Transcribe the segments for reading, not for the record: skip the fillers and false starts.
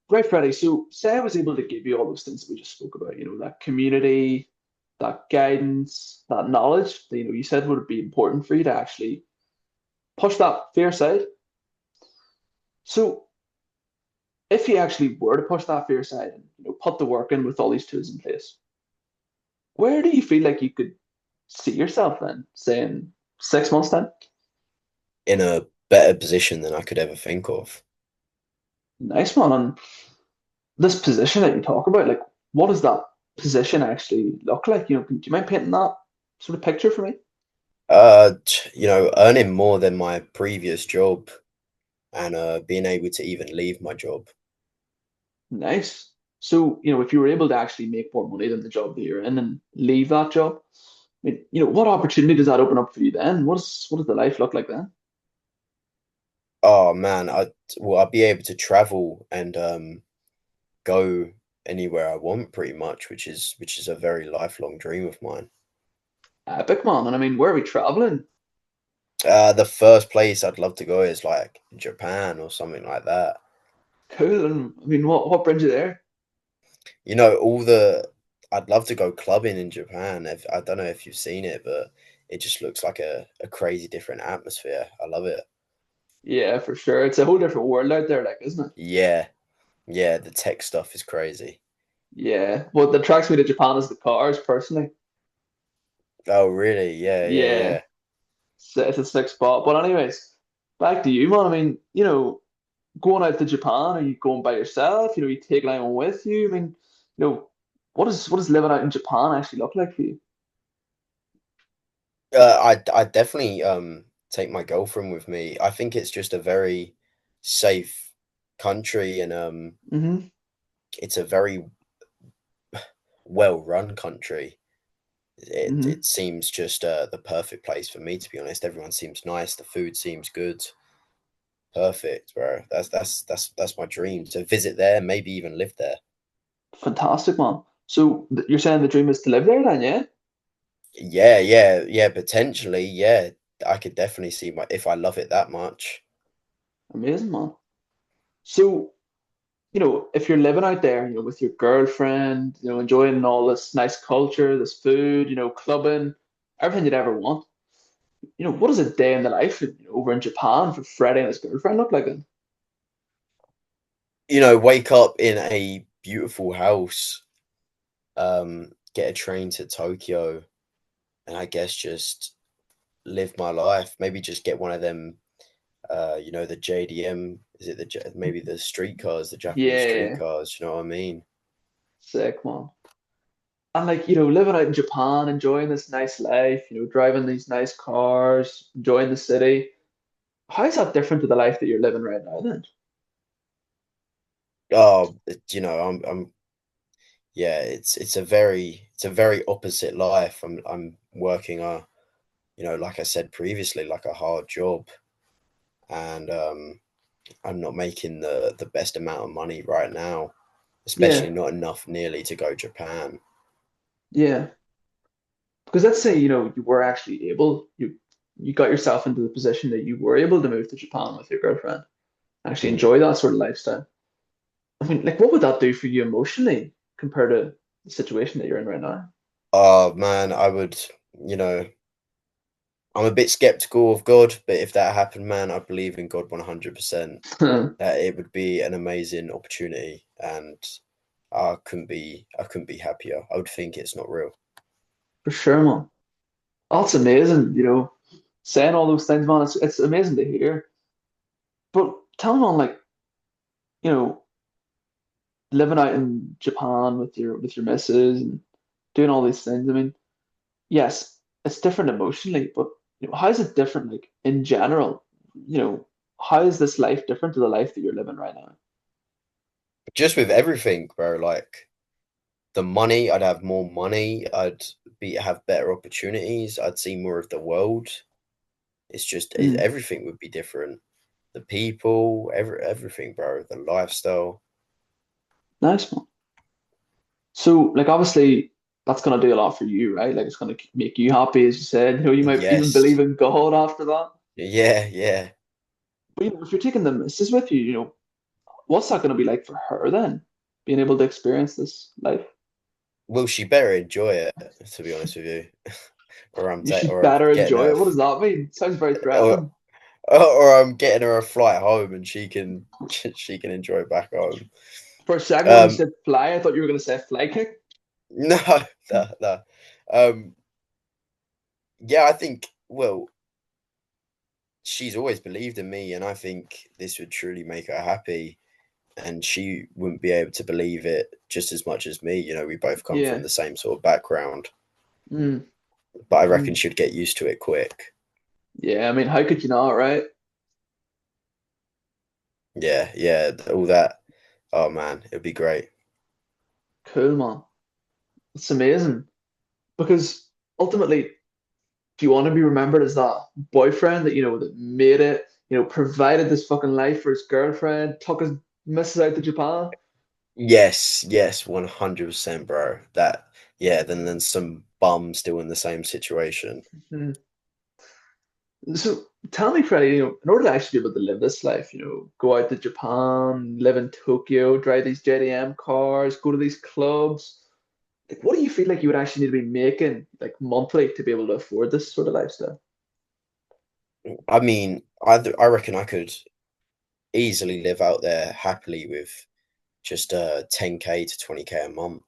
Right, Freddie. So, say I was able to give you all those things that we just spoke about, that community, that guidance, that knowledge that, you said would be important for you to actually push that fear aside. So, if you actually were to push that fear aside and, put the work in with all these tools in place, where do you feel like you could see yourself then, say in 6 months' time? In a better position than I could ever think of. Nice one. And this position that you talk about, like, what does that position actually look like? Do you mind painting that sort of picture for me? Earning more than my previous job and being able to even leave my job. Nice. So, if you were able to actually make more money than the job that you're in and leave that job, I mean, what opportunity does that open up for you then? What does the life look like then? Oh man, I'd be able to travel and go anywhere I want pretty much, which is a very lifelong dream of mine. Epic, man. And I mean, where are we traveling? The first place I'd love to go is like Japan or something like that. Cool. And I mean, what brings you there? You know, all the I'd love to go clubbing in Japan. If I don't know if you've seen it, but it just looks like a crazy different atmosphere. I love it. Yeah, for sure. It's a whole different world out there, like, isn't it? Yeah, yeah, the tech stuff is crazy. Yeah. What attracts me to Japan is the cars, personally. Oh, really? Yeah, yeah, Yeah, yeah. it's a sick spot. But anyways, back to you, man. I mean, going out to Japan, are you going by yourself? You taking anyone with you? I mean, what does living out in Japan actually look like for you? I definitely take my girlfriend with me. I think it's just a very safe country and Hmm. it's a very well run country. It Hmm. seems just the perfect place for me to be honest. Everyone seems nice, the food seems good. Perfect, bro. That's my dream to visit there, maybe even live there. Fantastic, man. So you're saying the dream is to live there then, yeah? Yeah, yeah, yeah, potentially, yeah. I could definitely see my if I love it that much. Amazing, man. So, if you're living out there, with your girlfriend, enjoying all this nice culture, this food, clubbing, everything you'd ever want, what does a day in the life, over in Japan for Freddie and his girlfriend look like then? Wake up in a beautiful house, get a train to Tokyo, and I guess just live my life. Maybe just get one of them, the JDM, is it maybe the streetcars, the Japanese Yeah, streetcars, you know what I mean? sick, man. And like, living out in Japan, enjoying this nice life, driving these nice cars, enjoying the city. How is that different to the life that you're living right now then? Oh, I'm yeah, it's a very opposite life. I'm working like I said previously, like a hard job, and I'm not making the best amount of money right now, especially Yeah, not enough nearly to go Japan. yeah. Because let's say, you were actually able, you got yourself into the position that you were able to move to Japan with your girlfriend, actually Mm. enjoy that sort of lifestyle. I mean, like, what would that do for you emotionally compared to the situation that you're in right now? Oh man, you know, I'm a bit skeptical of God, but if that happened, man, I believe in God 100%. That it would be an amazing opportunity, and I couldn't be happier. I would think it's not real. For sure, man. Oh, it's amazing, saying all those things, man. It's amazing to hear. But tell me, man, like, you know, living out in Japan with your missus and doing all these things. I mean, yes, it's different emotionally, but how is it different, like in general? You know, how is this life different to the life that you're living right now? Just with everything, bro. Like the money, I'd have more money. I'd be have better opportunities. I'd see more of the world. Mm, Everything would be different. The people, everything, bro. The lifestyle. nice, man. So, like, obviously, that's gonna do a lot for you, right? Like, it's gonna make you happy, as you said. You might even believe Yes. in God after that. Yeah, yeah. But if you're taking the missus with you, what's that going to be like for her then, being able to experience this life? Well, she better enjoy it, to be honest with you, You should or I'm better getting enjoy her, it. What does that mean? Sounds very or threatening. or I'm getting her a flight home, and she can she can enjoy it back home. For a second, when you Um, said fly, I thought you were going to say fly kick. no, no, no. Um, yeah, I think. Well, she's always believed in me, and I think this would truly make her happy. And she wouldn't be able to believe it just as much as me. We both come from Yeah. the same sort of background, Mm, but I reckon mm. she'd get used to it quick. Yeah, I mean, how could you not, right? Yeah, yeah, all that. Oh man, it'd be great. Cool, man. It's amazing. Because ultimately, do you want to be remembered as that boyfriend that, that made it, provided this fucking life for his girlfriend, took his missus out to Japan? Yes, yes, 100%, bro. Yeah, then some bum still in the same situation. Hmm. So tell me, Freddie, in order to actually be able to live this life, go out to Japan, live in Tokyo, drive these JDM cars, go to these clubs, like what do you feel like you would actually need to be making like monthly to be able to afford this sort of lifestyle? I mean, I reckon I could easily live out there happily with just 10K to 20K a month.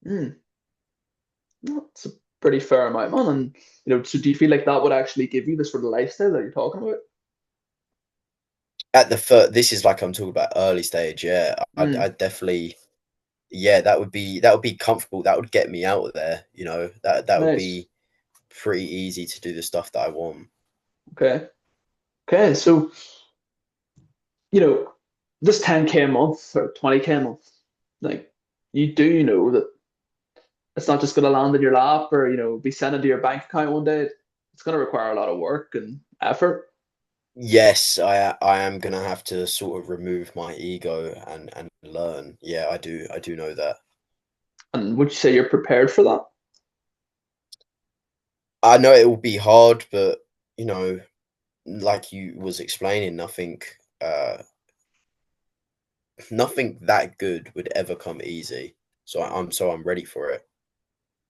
Hmm. That's a pretty fair amount, man. And so do you feel like that would actually give you the sort of lifestyle that you're talking about? At the first, this is like I'm talking about early stage. Yeah, Hmm. I definitely. Yeah, that would be comfortable. That would get me out of there. That would Nice. be pretty easy to do the stuff that I want. Okay. Okay. So, you know, this 10K a month or 20K a month, like you do know that it's not just going to land in your lap or, be sent into your bank account one day. It's going to require a lot of work and effort. Yes, I am gonna have to sort of remove my ego and learn. Yeah, I do know that. And would you say you're prepared for that? I know it will be hard, but you know, like you was explaining, nothing that good would ever come easy. So I'm ready for it.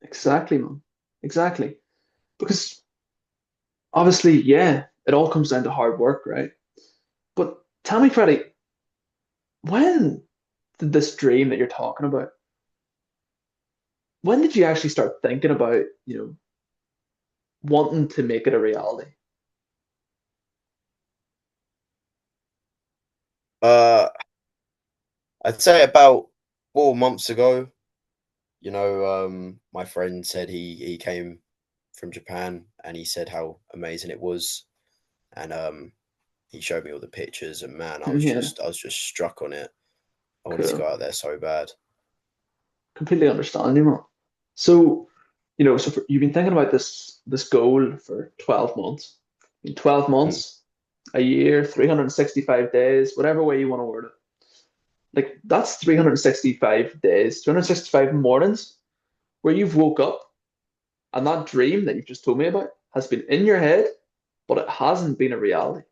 Exactly, man. Exactly. Because obviously, yeah, it all comes down to hard work, right? But tell me, Freddie, when did this dream that you're talking about, when did you actually start thinking about, wanting to make it a reality? Uh, I'd say about 4 months ago. My friend said he came from Japan and he said how amazing it was, and he showed me all the pictures, and man, Yeah, I was just struck on it. I wanted to cool. go out there so bad. Completely understand you, man. So, you've been thinking about this goal for 12 months. In 12 Mm. months, a year, 365 days, whatever way you want to word it. Like that's 365 days, 365 mornings where you've woke up and that dream that you've just told me about has been in your head, but it hasn't been a reality.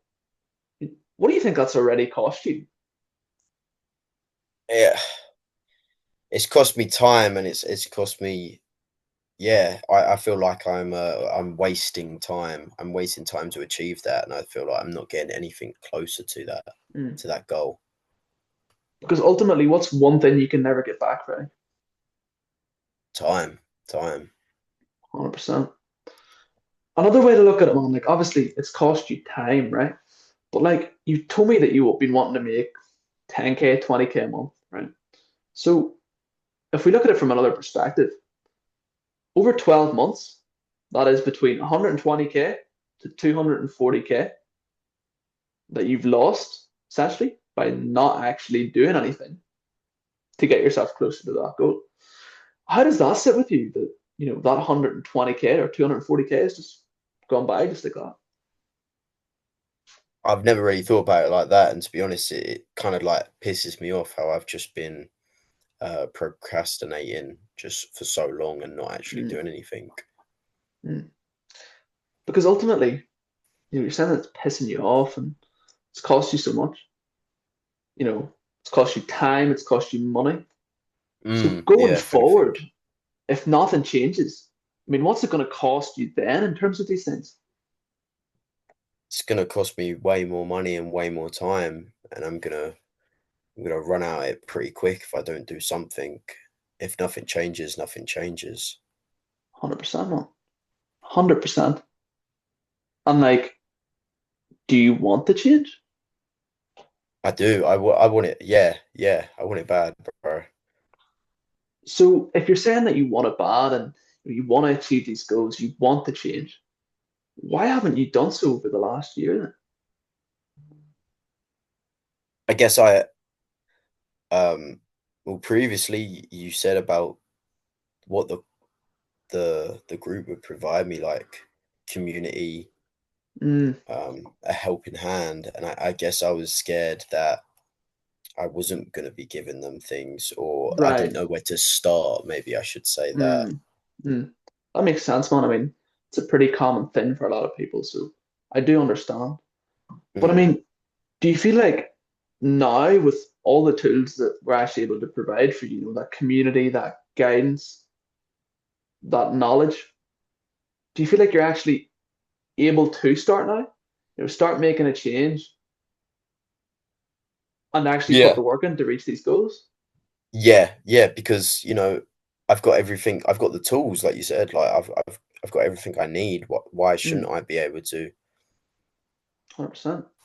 What do you think that's already cost you? Yeah, it's cost me time, and it's cost me. Yeah, I feel like I'm wasting time. I'm wasting time to achieve that, and I feel like I'm not getting anything closer Mm. to that goal. Because ultimately, what's one thing you can never get back, right? Time, time. 100%. Another way to look at it, man, like obviously it's cost you time, right? But like you told me that you've been wanting to make 10K, 20K a month, right? So if we look at it from another perspective, over 12 months, that is between 120K to 240K that you've lost essentially by not actually doing anything to get yourself closer to that goal. How does that sit with you? That that 120K or 240K is just gone by just like that. I've never really thought about it like that, and to be honest, it kind of like pisses me off how I've just been procrastinating just for so long and not actually Mm, doing anything. mm. Because ultimately, you're saying that it's pissing you off and it's cost you so much. It's cost you time, it's cost you money. So Mm, going yeah, if forward, anything. if nothing changes, I mean, what's it going to cost you then in terms of these things? It's gonna cost me way more money and way more time, and I'm gonna run out of it pretty quick if I don't do something. If nothing changes, nothing changes. 100%, man. 100%. And like, do you want the change? I do. I want it. Yeah, yeah. I want it bad, bro. So if you're saying that you want it bad and you want to achieve these goals, you want the change, why haven't you done so over the last year then? I guess I um well previously you said about what the group would provide me, like community, Mm, a helping hand, and I guess I was scared that I wasn't going to be giving them things, or I didn't right. know where to start. Maybe I should say that. Mm, mm. That makes sense, man. I mean, it's a pretty common thing for a lot of people, so I do understand. But I Mm. mean, do you feel like now with all the tools that we're actually able to provide for you, you know, that community, that guidance, that knowledge, do you feel like you're actually able to start now? You know, start making a change and actually put Yeah, the work in to reach these goals? yeah, yeah. Because I've got everything. I've got the tools, like you said. Like I've got everything I need. Why Mm, shouldn't I be able to? 100%.